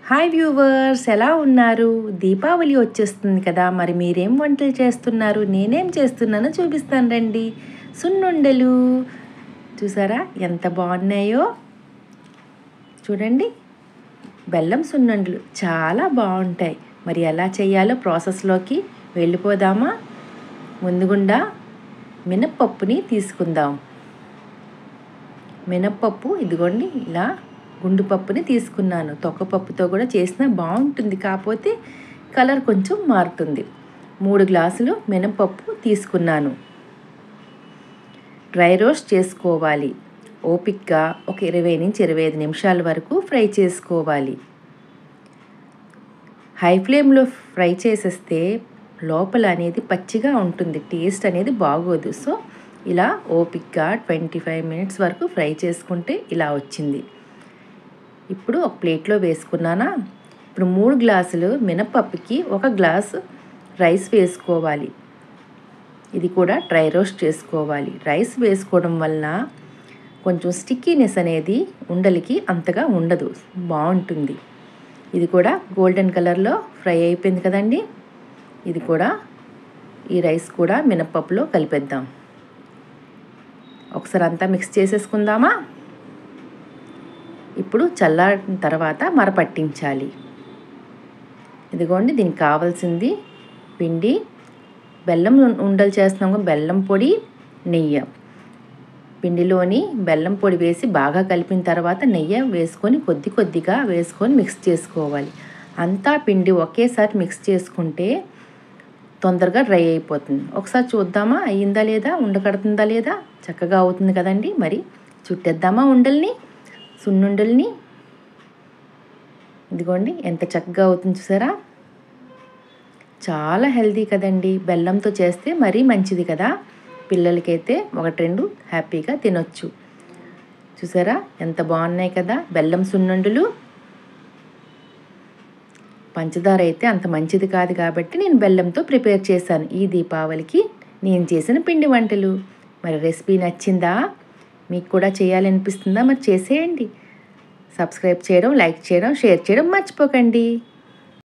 Hi viewers, ఎలా ఉన్నారు? దీపావళి వచ్చేస్తుంది కదా, మరి మీరేం వంటలు చేస్తున్నారు, నేనేం చేస్తున్నానో చూపిస్తాను రండి. సున్నుండలు చూసారా ఎంత బాగున్నాయో. చూడండి, బెల్లం సున్నుండలు చాలా బాగుంటాయి. మరి ఎలా చేయాలో ప్రాసెస్లోకి వెళ్ళిపోదామా? ముందుగుండా మినప్పప్పుని తీసుకుందాం. మినప్పప్పు ఇదిగోండి, ఇలా గుండుపప్పుని తీసుకున్నాను. తొక్కపప్పుతో కూడా చేసినా బాగుంటుంది, కాకపోతే కలర్ కొంచెం మారుతుంది. 3 గ్లాసులు మినప్పప్పు తీసుకున్నాను. డ్రై రోస్ట్ చేసుకోవాలి. ఓపిక్గా ఒక 20 నుంచి 25 నిమిషాల వరకు ఫ్రై చేసుకోవాలి. హై ఫ్లేమ్లో ఫ్రై చేసేస్తే లోపల అనేది పచ్చిగా ఉంటుంది, టేస్ట్ అనేది బాగోదు. సో ఇలా ఓపిక్గా 25 మినిట్స్ వరకు ఫ్రై చేసుకుంటే ఇలా వచ్చింది. ఇప్పుడు ఒక ప్లేట్లో వేసుకున్నానా. ఇప్పుడు 3 గ్లాసులు మినపప్పుకి 1 గ్లాసు రైస్ వేసుకోవాలి. ఇది కూడా డ్రై రోస్ట్ చేసుకోవాలి. రైస్ వేసుకోవడం వలన కొంచెం స్టిక్కీనెస్ అనేది ఉండలికి అంతగా ఉండదు, బాగుంటుంది. ఇది కూడా గోల్డెన్ కలర్లో ఫ్రై అయిపోయింది కదండి. ఇది కూడా, ఈ రైస్ కూడా మినపప్పులో కలిపేద్దాం. ఒకసారి అంతా మిక్స్ చేసేసుకుందామా. ఇప్పుడు చల్లారిన తర్వాత మరపట్టించాలి. ఇదిగోండి, దీనికి కావాల్సింది పిండి, బెల్లం ఉండలు చేస్తున్నాము, బెల్లం పొడి, నెయ్యి. పిండిలోని బెల్లం పొడి వేసి బాగా కలిపిన తర్వాత నెయ్యి వేసుకొని కొద్ది కొద్దిగా వేసుకొని మిక్స్ చేసుకోవాలి. అంతా పిండి ఒకేసారి మిక్స్ చేసుకుంటే తొందరగా డ్రై అయిపోతుంది. ఒకసారి చూద్దామా అయ్యిందా లేదా, ఉండకడుతుందా లేదా. చక్కగా అవుతుంది కదండి. మరి చుట్టేద్దామా ఉండల్ని, సున్నుండల్ని. ఇదిగోండి ఎంత చక్కగా అవుతుంది చూసారా. చాలా హెల్తీ కదండి, బెల్లంతో చేస్తే మరీ మంచిది కదా. పిల్లలకైతే 1-2 హ్యాపీగా తినొచ్చు. చూసారా ఎంత బాగున్నాయి కదా బెల్లం సున్నుండలు. పంచదార అయితే అంత మంచిది కాదు కాబట్టి నేను బెల్లంతో ప్రిపేర్ చేశాను ఈ దీపావళికి నేను చేసిన పిండి వంటలు. మరి రెసిపీ నచ్చిందా? మీకు కూడా చేయాలనిపిస్తుందా? మరి చేసేయండి. సబ్స్క్రైబ్ చేయడం, లైక్ చేయడం, షేర్ చేయడం మర్చిపోకండి.